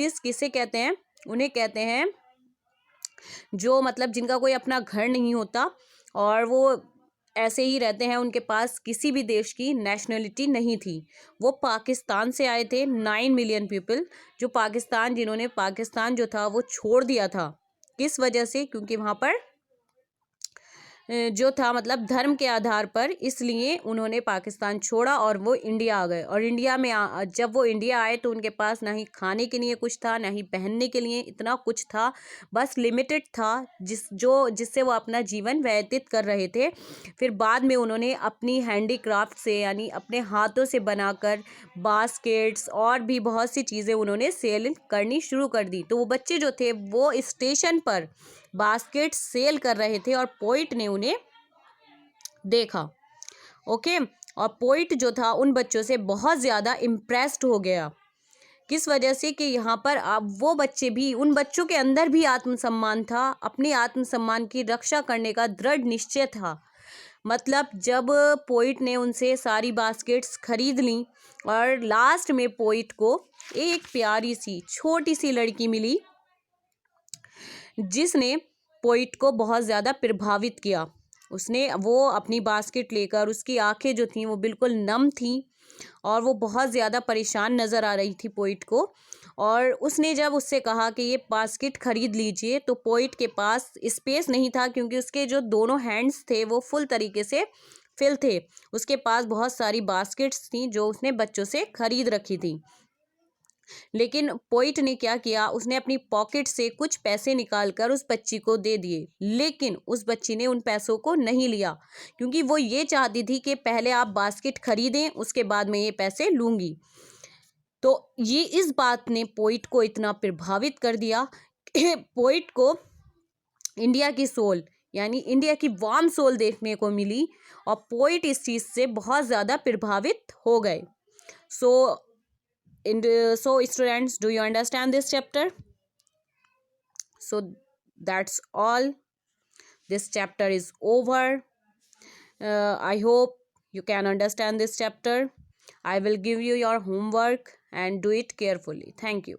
किसे कहते हैं? उन्हें कहते हैं जो मतलब जिनका कोई अपना घर नहीं होता और वो ऐसे ही रहते हैं, उनके पास किसी भी देश की नेशनलिटी नहीं थी। वो पाकिस्तान से आए थे, 9 मिलियन पीपल, जो पाकिस्तान, जिन्होंने पाकिस्तान जो था वो छोड़ दिया था। किस वजह से? क्योंकि वहाँ पर जो था मतलब धर्म के आधार पर, इसलिए उन्होंने पाकिस्तान छोड़ा और वो इंडिया आ गए। और इंडिया में जब वो इंडिया आए तो उनके पास ना ही खाने के लिए कुछ था, ना ही पहनने के लिए इतना कुछ था, बस लिमिटेड था जिससे वो अपना जीवन व्यतीत कर रहे थे। फिर बाद में उन्होंने अपनी हैंडीक्राफ्ट से, यानी अपने हाथों से बनाकर बास्केट्स और भी बहुत सी चीज़ें उन्होंने सेल करनी शुरू कर दी। तो वो बच्चे जो थे वो स्टेशन पर बास्केट सेल कर रहे थे और पोइट ने उन्हें देखा। ओके, और पोइट जो था उन बच्चों से बहुत ज़्यादा इम्प्रेस्ड हो गया। किस वजह से? कि यहाँ पर अब वो बच्चे भी, उन बच्चों के अंदर भी आत्मसम्मान था, अपने आत्मसम्मान की रक्षा करने का दृढ़ निश्चय था। मतलब जब पोइट ने उनसे सारी बास्केट्स खरीद ली और लास्ट में पोइट को एक प्यारी सी छोटी सी लड़की मिली जिसने पोइट को बहुत ज़्यादा प्रभावित किया। वो अपनी बास्केट लेकर, उसकी आंखें जो थीं वो बिल्कुल नम थीं और वो बहुत ज़्यादा परेशान नज़र आ रही थी पोइट को। और उसने जब उससे कहा कि ये बास्केट खरीद लीजिए, तो पोइट के पास स्पेस नहीं था, क्योंकि उसके जो दोनों हैंड्स थे वो फुल तरीके से फिल थे। उसके पास बहुत सारी बास्केट्स थीं जो उसने बच्चों से खरीद रखी थी। लेकिन पोइट ने क्या किया, उसने अपनी पॉकेट से कुछ पैसे निकालकर उस बच्ची को दे दिए। लेकिन उस बच्ची ने उन पैसों को नहीं लिया, क्योंकि वो ये चाहती थी कि पहले आप बास्केट खरीदें, उसके बाद मैं ये पैसे लूँगी। तो ये इस बात ने पोइट को इतना प्रभावित कर दिया कि पोइट को इंडिया की सोल, यानी इंडिया की वार्म सोल देखने को मिली और पोइट इस चीज़ से बहुत ज़्यादा प्रभावित हो गए। So students, do you understand this chapter? So that's all. This chapter is over. I hope you can understand this chapter. I will give you your homework and do it carefully. Thank you.